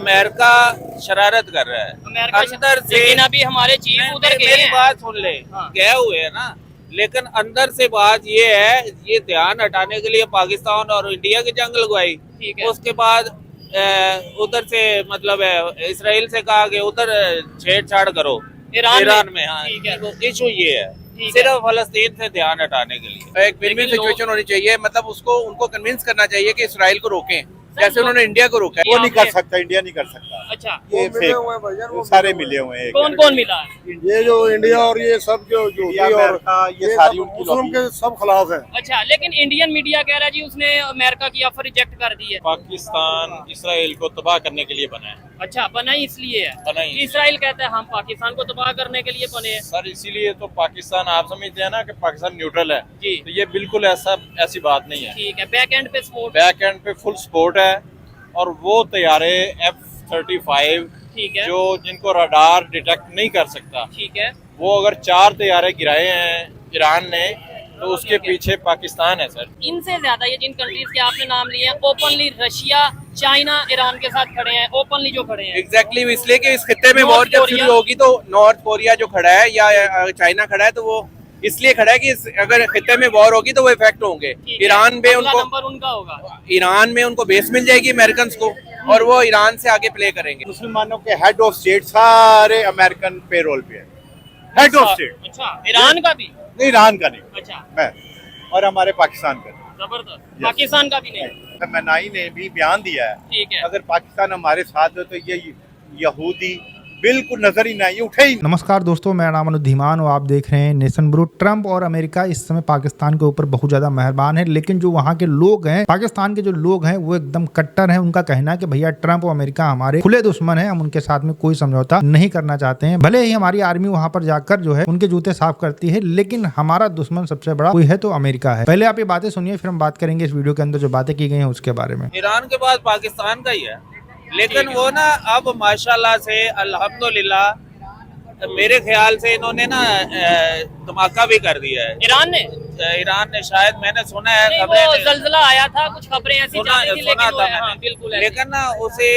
America शरारत कर रहा है अमेरिका अंदर से। लेकिन अभी हमारे चीफ उधर गए मेरी हैं। बात सुन ले, हाँ। गए हुए है ना, लेकिन अंदर से बात ये है, ये ध्यान हटाने के लिए पाकिस्तान और इंडिया की जंग लगवाई। ठीक है। उसके बाद उधर से मतलब इसराइल से कहा कि उधर छेड़छाड़ करो ईरान में। हाँ, ठीक है। इशू ये है, ठीक सिर्फ फलस्तीन से ध्यान हटाने के लिए। एक विन विन लेकिन सिचुएशन होनी चाहिए, मतलब उसको उनको कन्विंस करना चाहिए कि इसराइल को रोकें, जैसे उन्होंने इंडिया को रोका है। वो नहीं कर सकता, इंडिया नहीं कर सकता। अच्छा, ये फेक, सारे मिले हुए हैं। कौन कौन मिला है? ये जो इंडिया और ये सब जो इंडिया, और अमेरिका, ये सारी उनकी मुस्लिम लॉबी के सब खिलाफ है। अच्छा, लेकिन इंडियन मीडिया कह रहा है जी उसने अमेरिका की ऑफर रिजेक्ट कर दी है। पाकिस्तान इसराइल को तबाह करने के लिए बना है। अच्छा, बना ही इसलिए है। बना ही इसराइल कहता है हम पाकिस्तान को तबाह करने के लिए बने हैं। सर, इसीलिए तो पाकिस्तान, आप समझते हैं ना कि पाकिस्तान न्यूट्रल है, जी। तो ये बिल्कुल ऐसी बात नहीं है। ठीक है, बैक एंड पे सपोर्ट। बैक एंड पे फुल सपोर्ट है, और वो तैयारे F-35 ठीक है, जो जिनको रडार डिटेक्ट नहीं कर सकता, ठीक है। वो अगर 4 तैयारे गिराए हैं ईरान ने, तो उसके ओके। पीछे पाकिस्तान है सर। इनसे ज्यादा ये जिन कंट्रीज के आपने नाम लिए हैं, ओपनली रशिया, चाइना, ईरान के साथ खड़े हैं, ओपनली जो खड़े हैं। एग्जैक्टली इसलिए कि इस खित्ते में नॉर्थ वॉर जब कोरिया। शुरू होगी तो नॉर्थ कोरिया जो खड़ा है या चाइना खड़ा है, तो वो इसलिए खड़ा है कि अगर खित्ते में वॉर होगी तो वो इफेक्ट होंगे। ठीक है, ईरान में अगला उनको नंबर उनका होगा। ईरान में उनको बेस मिल जाएगी अमेरिकन को, और वो ईरान से आगे प्ले करेंगे। मुसलमानों के हेड ऑफ स्टेट सारे अमेरिकन पेरोल पे है, हेड ऑफ स्टेट। अच्छा, ईरान का भी? नहीं, ईरान का नहीं, अच्छा, मैं और हमारे पाकिस्तान का नहीं। जबरदस्त। पाकिस्तान का भी नहीं? मनाई ने भी बयान दिया है, ठीक है। अगर पाकिस्तान हमारे साथ हो तो ये यहूदी बिल्कुल नजर ही नहीं उठे ही। नमस्कार दोस्तों, मेरा नाम अनुज धीमान और आप देख रहे हैं नेशन ब्रू। ट्रंप और अमेरिका इस समय पाकिस्तान के ऊपर बहुत ज्यादा मेहरबान है, लेकिन जो वहाँ के लोग हैं, पाकिस्तान के जो लोग हैं, वो एकदम कट्टर हैं। उनका कहना है कि भैया ट्रंप और अमेरिका हमारे खुले दुश्मन है, हम उनके साथ में कोई समझौता नहीं करना चाहते हैं। भले ही हमारी आर्मी वहाँ पर जाकर जो है उनके जूते साफ करती है, लेकिन हमारा दुश्मन सबसे बड़ा कोई है तो अमेरिका है। पहले आप ये बातें सुनिए, फिर हम बात करेंगे इस वीडियो के अंदर जो बातें की गई है उसके बारे में। ईरान के बाद पाकिस्तान का ही है, लेकिन वो ना अब माशाल्लाह से अल्हम्दुलिल्लाह मेरे ख्याल से इन्होंने ना धमाका भी कर दिया है ईरान ने? ईरान ने, शायद मैंने सुना है नहीं, खबरें वो ने- जल्जला आया था, कुछ खबरें ऐसी सुना जाती थी, सुना लेकिन वो, था हाँ, मैंने। बिल्कुल ऐसी। लेकिन ना उसे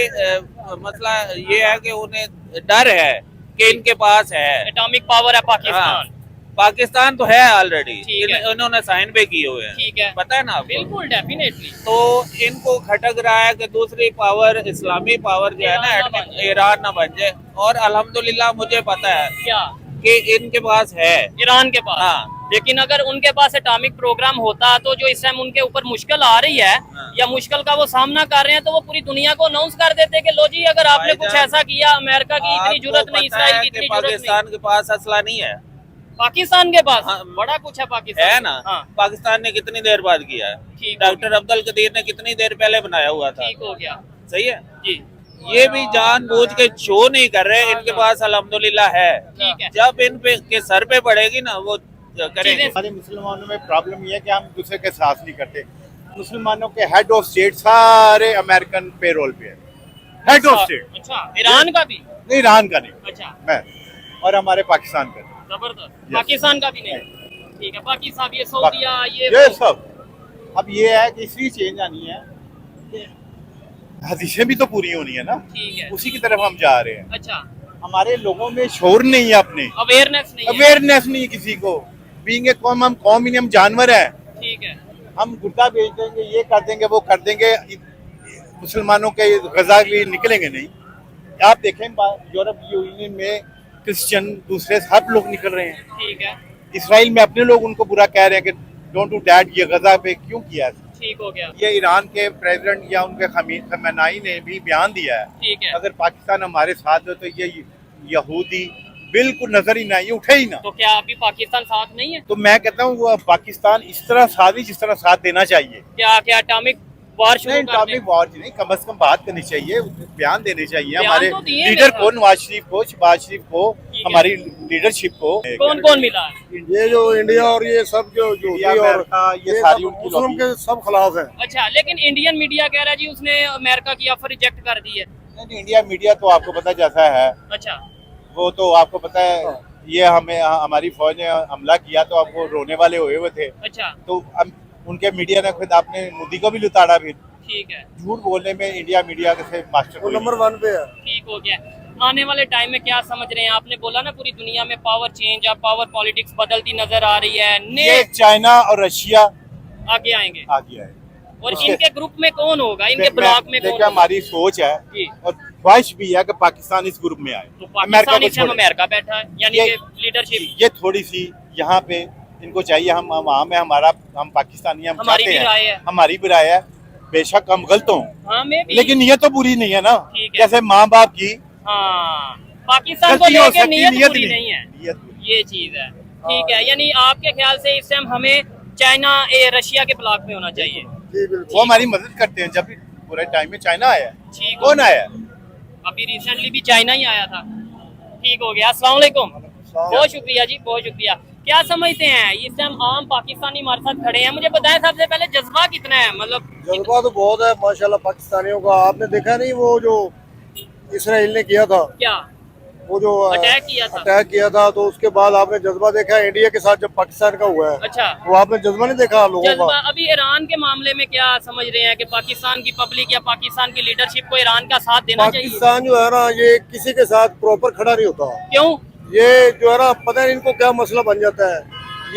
मसला ये है कि उन्हें डर है कि इनके पास है एटॉमिक पावर है पाकिस्तान। पाकिस्तान तो है ऑलरेडी, ठीक है। इन्होंने साइन भी किए हुए हैं, ठीक है, पता है ना आपको? बिल्कुल डेफिनेटली। तो इनको खटक रहा है कि दूसरी पावर, इस्लामी पावर जो है ना, ईरान ना बन जाए। और अल्हम्दुलिल्लाह मुझे पता है क्या कि इनके पास है, ईरान के पास? हाँ। लेकिन अगर उनके पास एटॉमिक प्रोग्राम होता तो जो इस टाइम उनके ऊपर मुश्किल आ रही है, हाँ। या मुश्किल का वो सामना कर रहे हैं, तो वो पूरी दुनिया को अनाउंस कर देते कि लो जी, अगर आपने कुछ भाईजान, ऐसा किया, अमेरिका की इतनी आपको जरूरत नहीं, पता इसराइल है की कि इतनी जरूरत नहीं। पाकिस्तान के पास असला नहीं है, पाकिस्तान के पास हाँ। बड़ा कुछ है पाकिस्तान है में। ना? हाँ, पाकिस्तान ने कितनी देर बाद किया है? ठीक डॉक्टर अब्दुल कदीर ने कितनी देर पहले बनाया हुआ था, ठीक हो गया सही है। जी, ये भी जानबूझ के शो नहीं कर रहे, इनके पास अल्हम्दुलिल्लाह है। ठीक है। जब इन पे के सर पे पड़ेगी ना, वो करेंगे। हमारे मुसलमानों में प्रॉब्लम ये है कि हम दूसरे के साथ नहीं करते। मुसलमानों के हेड ऑफ स्टेट सारे अमेरिकन पेरोल पे है, हेड ऑफ स्टेट। अच्छा, ईरान का भी? नहीं, ईरान का नहीं, अच्छा, मैं और हमारे पाकिस्तान का नहीं। जबरदस्त। पाकिस्तान का भी नहीं? ठीक है। पाकिस्तान, ये सऊदीया, ये वो। सब अब ये है कि इसलिए चेंज आनी है कि हदीसें भी तो पूरी होनी है ना, ठीक है। उसी की तरफ हम जा रहे हैं। अच्छा, हमारे लोगों में शोर नहीं है, अपने अवेयरनेस नहीं है। अवेयरनेस नहीं है किसी को। बीइंग ए कौम, हम कौम ही नहीं, हम जानवर हैं। ठीक है। हम गुर्दा बेच देंगे, ये कर देंगे, वो कर देंगे, मुसलमानों के गजा के लिए निकलेंगे नहीं। आप देखें यूरोप यूनियन में क्रिश्चियन दूसरे सब लोग निकल रहे हैं। ठीक है, इसराइल में अपने लोग उनको बुरा कह रहे हैं कि डोंट डू दैट, ये गजा पे क्यों किया है? ठीक हो गया। ये ईरान के प्रेसिडेंट या उनके खमेनाई ने भी बयान दिया है, ठीक है। अगर पाकिस्तान हमारे साथ हो तो ये यहूदी बिल्कुल नजर ही नहीं उठे ही ना। तो क्या अभी पाकिस्तान साथ नहीं है? तो मैं कहता हूँ वो पाकिस्तान इस तरह साथ ही जिस तरह साथ देना चाहिए। क्या क्या एटॉमिक वार शुरू नहीं, कर दें? टॉपिक वॉर नहीं, कम से कम बात करनी चाहिए, बयान देने चाहिए बयान हमारे तो दिए लीडर मेरे को, नवाज शरीफ को, शहबाज शरीफ को, ठीक है। हमारी लीडरशिप को। कौन कौन मिला है? ये जो इंडिया और ये सब जो इंडिया, अमेरिका, ये सारी उनकी मुस्लिम लॉबी के सब खिलाफ है। अच्छा, लेकिन इंडियन मीडिया कह रहा है जी उसने अमेरिका की ऑफर रिजेक्ट कर दी है। नहीं, इंडिया मीडिया तो आपको पता जैसा है, अच्छा, वो तो आपको पता है, ये हमें हमारी फौज ने हमला किया तो अब वो रोने वाले हुए थे। अच्छा, तो उनके मीडिया ने खुद आपने मोदी को भी लुटाड़ा, फिर ठीक है, झूठ बोलने में इंडिया मीडिया के से मास्टर वो नंबर 1 पे है। ठीक हो गया। आने वाले टाइम में क्या समझ रहे हैं? आपने बोला ना पूरी दुनिया में पावर चेंज या पावर पॉलिटिक्स बदलती नजर आ रही है, ये चाइना और रशिया आगे आएंगे आ गया है। और उसके- इनके ग्रुप में कौन होगा, इनके देखिए, ब्लॉक में कौन देखिए, होगा? हमारी सोच है जी। और ख्वाहिश भी है कि पाकिस्तान इस ग्रुप में आए, तो अमेरिका पाकिस्तान को इस टाइम छोड़े। अमेरिका बैठा है, यानी ये- कि लीडरशिप ये थोड़ी सी यहाँ पे इनको चाहिए, हम वहाँ में हम पाकिस्तानी हम हमारी चाहते भी राय है। हैं, हमारी भी राय है, बेशक हम गलत हों, हाँ मैं भी, लेकिन नीयत तो बुरी नहीं है ना। ठीक है। जैसे माँ बाप की हाँ पाकिस्तान को गलती हो लेके सकती, नीयत बुरी नहीं है, नीयत बुरी। ये चीज है। ठीक है, यानी आपके ख्याल से इस टाइम हमें चाइना रशिया के ब्लॉक में होना चाहिए। जी बिल्कुल। वो हमारी मदद करते हैं, जब भी पूरे टाइम में चाइना आया है। ठीक कौन हो- आया? अभी रिसेंटली भी चाइना ही आया था। ठीक हो गया, अस्सलाम वालेकुम। बहुत शुक्रिया जी, बहुत शुक्रिया। क्या समझते हैं इस टाइम आम पाकिस्तानी हमारे साथ खड़े हैं, मुझे बताएं सबसे पहले जज्बा कितना है, मतलब जज्बा तो बहुत है माशाल्लाह पाकिस्तानियों का। आपने देखा नहीं वो जो इसराइल ने किया था, क्या वो जो अटैक किया था? अटैक किया था, तो उसके बाद आपने जज्बा देखा इंडिया के साथ जब पाकिस्तान का हुआ है, अच्छा वो आपने जज्बा नहीं देखा लोगों जज्बा। का। अभी ईरान के मामले में क्या समझ रहे हैं कि पाकिस्तान की पब्लिक या पाकिस्तान की लीडरशिप को ईरान का साथ देना चाहिए? पाकिस्तान जो है ना, ये किसी के साथ प्रॉपर खड़ा नहीं होता। क्यों? ये जो है ना, पता नहीं इनको क्या मसला बन जाता है,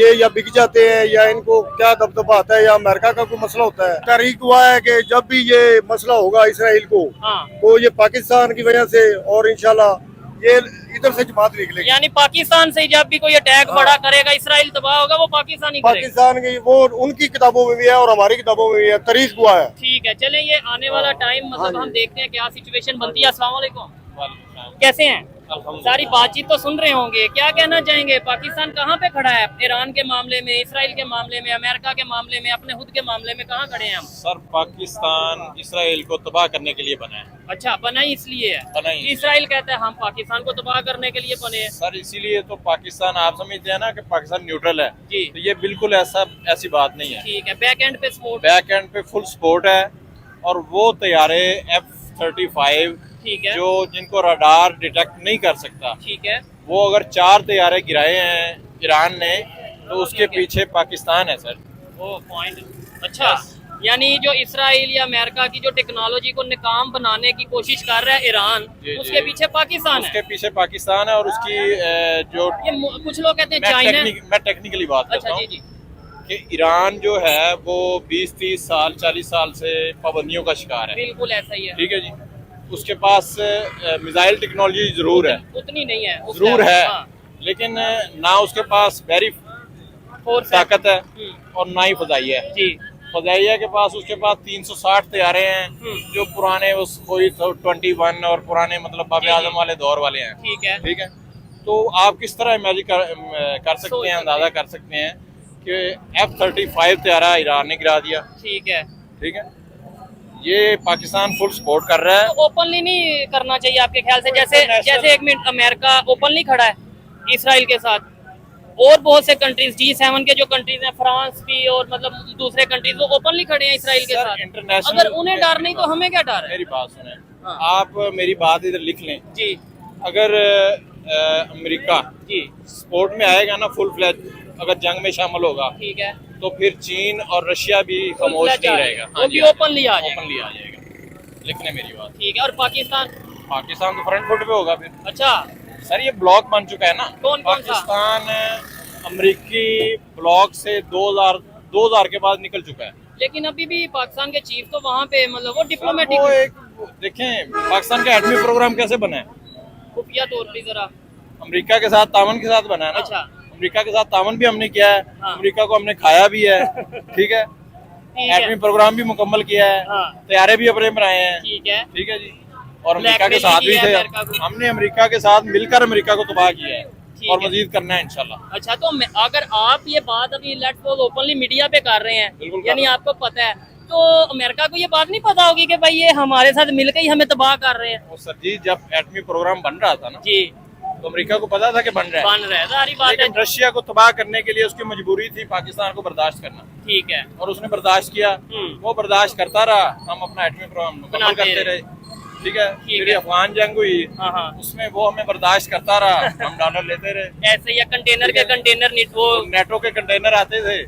ये या बिक जाते हैं या इनको क्या दबदबा आता है या अमेरिका का कोई मसला होता है। तहरीक हुआ है कि जब भी ये मसला होगा इसराइल को, हाँ, तो ये पाकिस्तान की वजह से और इंशाल्लाह ये इधर से जमात निकलेगी। यानी पाकिस्तान से जब भी कोई अटैक हाँ। बड़ा करेगा, इसराइल तबाह होगा, वो पाकिस्तानी करेगा। पाकिस्तान की वो उनकी किताबों में भी है और हमारी किताबों में भी है, तरीक हुआ है। ठीक है, चले ये आने वाला टाइम हाँ मतलब जी। हम देखते हैं क्या सिचुएशन बनती है। अस्सलाम वालेकुम, कैसे हैं? सारी बातचीत तो सुन रहे होंगे, क्या कहना चाहेंगे? पाकिस्तान कहाँ पे खड़ा है ईरान के मामले में, इसराइल के मामले में, अमेरिका के मामले में, अपने खुद के मामले में कहाँ खड़े हैं हम? सर पाकिस्तान इसराइल को तबाह करने के लिए बना है। अच्छा, बना ही इसलिए है। बना ही इसलिए। इसराइल कहता है हम पाकिस्तान को तबाह करने के लिए बने हैं। सर इसीलिए तो पाकिस्तान, आप समझते हैं ना कि पाकिस्तान न्यूट्रल है, जी। तो ये बिल्कुल ऐसी बात नहीं है। ठीक है, बैक एंड पे सपोर्ट। बैक एंड पे फुल सपोर्ट है, और वो तैयारे F-35 ठीक है, जो जिनको रडार डिटेक्ट नहीं कर सकता, ठीक है, वो अगर 4 तैयारे गिराए हैं ईरान ने, तो उसके ठीक है। पीछे पाकिस्तान है सर। वो पॉइंट। अच्छा, यानी जो इसराइल या अमेरिका की जो टेक्नोलॉजी को नाकाम बनाने की कोशिश कर रहा है ईरान, जी, उसके जी। पीछे पाकिस्तान उसके है। पीछे पाकिस्तान है, और उसकी जो कुछ लोग कहते हैं चाइना। मैं टेक्निकली बात करता अच्छा जी हूँ जी, कि ईरान जो है वो 20-30 साल 40 साल से पाबंदियों का शिकार है। बिल्कुल ऐसा ही है। ठीक है जी, उसके पास मिसाइल टेक्नोलॉजी जरूर है, उतनी नहीं है उस जरूर level, है, हाँ, लेकिन ना उसके पास वेरी फोर्स है। ताकत है हम्म, और ना ही फजाइया है। जी, फजाइया के पास उसके पास 360 तैयारे हैं, जो पुराने उस कोई 21 और पुराने मतलब बाब जी, जी। आजम वाले दौर वाले हैं। ठीक है, ठीक है, तो आप किस तरह इमेजिन कर सकते हैं, अंदाजा कर सकते हैं कि F-35 तैयारा ईरान ने गिरा दिया। ठीक है। ठीक है, ये पाकिस्तान फुल सपोर्ट कर रहा है। तो ओपनली नहीं करना चाहिए आपके ख्याल से? जैसे international- जैसे एक मिनट, अमेरिका ओपनली खड़ा है इसराइल के साथ, और बहुत से कंट्रीज G7 के जो कंट्रीज हैं, फ्रांस भी और मतलब दूसरे कंट्रीज, वो ओपनली खड़े हैं इसराइल के सर, साथ। international- अगर उन्हें डर नहीं तो हमें क्या डर है? मेरी बात सुने, हाँ। आप मेरी बात इधर लिख लें। जी अगर अमेरिका जी, सपोर्ट में आएगा ना फुल फ्लैज, अगर जंग में शामिल होगा, ठीक है, तो फिर चीन और रशिया भी खामोश Full-fledged नहीं आ रहेगा। जाएगा। वो भी openly आ जाएगा। ओपनली आ जाएगा, लिखने मेरी बात। ठीक है। और पाकिस्तान? पाकिस्तान तो फ्रंट फुट पे होगा फिर। अच्छा, सर ये ब्लॉक बन चुका है ना। कौन सा? पाकिस्तान अमेरिकी ब्लॉक से 2000 के बाद निकल चुका है। लेकिन अभी भी पाकिस्तान के चीफ तो वहाँ पे मतलब वो वो डिप्लोमेटिक एक देखें पाकिस्तान का एटमी प्रोग्राम कैसे बना है, खुफिया तौर पर जरा। अमेरिका के साथ तावन के साथ बना है ना। अच्छा, अमेरिका के साथ तावन भी हमने किया है, हाँ। अमेरिका को हमने खाया भी है। ठीक है, ठीक है, एटमी प्रोग्राम भी मुकम्मल किया है, हाँ, तैयारे भी अपने बनाए हैं। ठीक है। ठीक है जी, और अमेरिका के Blackmail साथ भी भी किया थे। है अमेरिका को। हमने अमेरिका के साथ मिलकर अमेरिका को तबाह किया है, ठीक और है। मजीद करना है इंशाल्लाह। अच्छा, तो अगर आप ये बात अभी लेट्स सपोज ओपनली मीडिया पे कर रहे हैं, बिल्कुल कर यानी रहे हैं। आपको पता है, तो अमेरिका को ये बात नहीं पता होगी कि भाई ये हमारे साथ मिलकर ही हमें तबाह कर रहे हैं? और सर जी जब एटमी प्रोग्राम बन रहा था ना, जी, तो अमेरिका को पता था कि बन रहा है, बन रहा है, सारी बात है। लेकिन रशिया को तबाह करने के लिए उसकी मजबूरी थी पाकिस्तान को बर्दाश्त करना, ठीक है, और उसने बर्दाश्त किया। वो बर्दाश्त करता रहा, हम अपना एटमी प्रोग्राम मुकम्मल बनाते करते रहे। रहे। ठीक है, ठीक फिर है। अफगान जंग हुई, हाँ हाँ, उसमें वो हमें बर्दाश्त करता रहा, हम डॉलर लेते रहे। ऐसे या कंटेनर के कंटेनर वो नेटो के कंटेनर आते थे,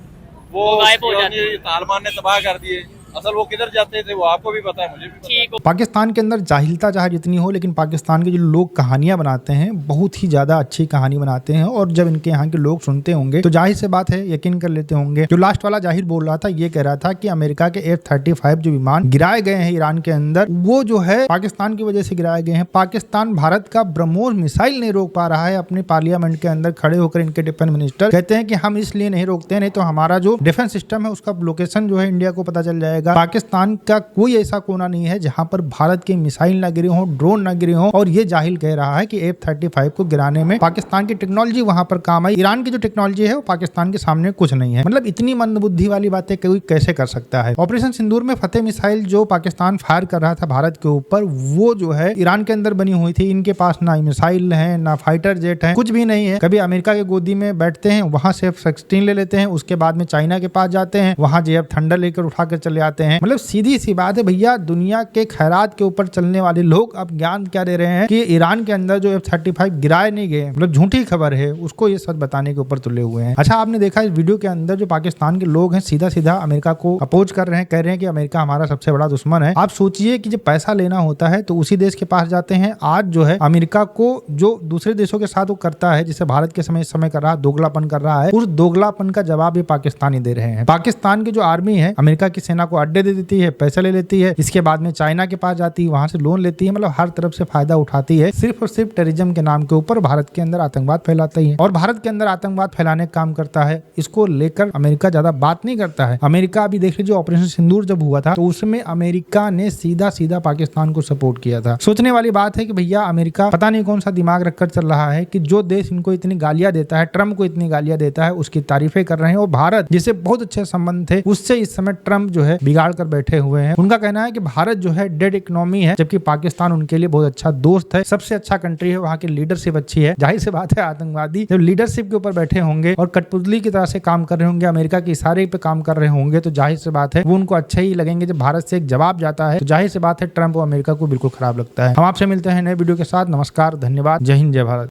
वो गायब हो जाते तालिबान ने तबाह कर दिए। असल वो किधर जाते थे वो आपको भी पता है, मुझे भी पता है। ठीक। पाकिस्तान के अंदर जाहिलता चाहे जितनी हो, लेकिन पाकिस्तान के जो लोग कहानियां बनाते हैं बहुत ही ज्यादा अच्छी कहानी बनाते हैं, और जब इनके यहाँ के लोग सुनते होंगे तो जाहिर से बात है यकीन कर लेते होंगे। जो लास्ट वाला जाहिर बोल रहा था, ये कह रहा था कि अमेरिका के F-35 जो विमान गिराए गए हैं ईरान के अंदर, वो जो है पाकिस्तान की वजह से गिराए गए हैं। पाकिस्तान भारत का ब्रह्मोस मिसाइल नहीं रोक पा रहा है। अपने पार्लियामेंट के अंदर खड़े होकर इनके डिफेंस मिनिस्टर कहते हैं कि हम इसलिए नहीं रोकते, नहीं तो हमारा जो डिफेंस सिस्टम है उसका लोकेशन जो है इंडिया को पता चल जाएगा। पाकिस्तान का कोई ऐसा कोना नहीं है जहां पर भारत के मिसाइल ना गिरे हो, ड्रोन ना गिरे हो, और ये जाहिल कह रहा है कि F-35 को गिराने में पाकिस्तान की टेक्नोलॉजी वहां पर काम आई। ईरान की जो टेक्नोलॉजी है वो पाकिस्तान के सामने कुछ नहीं है। मतलब इतनी मंदबुद्धि वाली बातें कोई कैसे कर सकता है। ऑपरेशन सिंदूर में फतेह मिसाइल जो पाकिस्तान फायर कर रहा था भारत के ऊपर, वो जो है ईरान के अंदर बनी हुई थी। इनके पास ना मिसाइल है, ना फाइटर जेट है, कुछ भी नहीं है। कभी अमेरिका के गोदी में बैठते हैं, वहां से F-16 ले लेते हैं, उसके बाद में चाइना के पास जाते हैं, वहां JF थंडर लेकर उठा कर चले आते हैं। मतलब सीधी सी बात है भैया, दुनिया के खैरात के ऊपर चलने वाले लोग अब ज्ञान क्या दे रहे हैं कि ईरान के अंदर जो F-35 गिराए नहीं गए, मतलब झूठी खबर है, उसको ये सच बताने के ऊपर तुले हुए हैं। अच्छा, आपने देखा इस वीडियो के अंदर जो पाकिस्तान के लोग हैं सीधा सीधा अमेरिका को अपोज कर रहे हैं, कह रहे हैं कि अमेरिका हमारा सबसे बड़ा दुश्मन है। आप सोचिए कि जब पैसा लेना होता है तो उसी देश के पास जाते हैं। आज जो है अमेरिका को जो दूसरे देशों के साथ वो करता है, जिसे भारत के समय इस समय कर रहा है, दोगलापन कर रहा है, उस दोगलापन का जवाब ये पाकिस्तानी दे रहे हैं। पाकिस्तान की जो आर्मी है अमेरिका की सेना को अड्डे दे देती है, पैसे ले लेती है, इसके बाद में चाइना के पास जाती है, वहां से लोन लेती है, मतलब हर तरफ से फायदा उठाती है, सिर्फ और सिर्फ टेररिज्म के नाम के ऊपर भारत के अंदर आतंकवाद फैलाता ही है। और भारत के अंदर आतंकवाद फैलाने का काम करता है। इसको लेकर अमेरिका ज्यादा बात नहीं करता है। अमेरिका अभी देख लीजिए, ऑपरेशन सिंदूर जब हुआ था तो उसमें अमेरिका ने सीधा सीधा पाकिस्तान को सपोर्ट किया था। सोचने वाली बात है कि भैया अमेरिका पता नहीं कौन सा दिमाग रखकर चल रहा है कि जो देश इनको इतनी गालियां देता है, ट्रम्प को इतनी गालियां देता है, उसकी तारीफें कर रहे हैं, और भारत जिससे बहुत अच्छे संबंध थे उससे इस समय ट्रम्प जो है बिगाड़ कर बैठे हुए हैं। उनका कहना है कि भारत जो है डेड इकोनॉमी है, जबकि पाकिस्तान उनके लिए बहुत अच्छा दोस्त है, सबसे अच्छा कंट्री है, वहाँ की लीडरशिप अच्छी है। जाहिर सी बात है आतंकवादी जब लीडरशिप के ऊपर बैठे होंगे और कठपुतली की तरह से काम कर रहे होंगे, अमेरिका के इशारे पे काम कर रहे होंगे, तो जाहिर सी बात है वो उनको अच्छे ही लगेंगे। जब भारत से एक जवाब जाता है तो जाहिर सी बात है ट्रम्प और अमेरिका को बिल्कुल खराब लगता है। हम आपसे मिलते हैं नए वीडियो के साथ। नमस्कार, धन्यवाद, जय हिंद, जय भारत।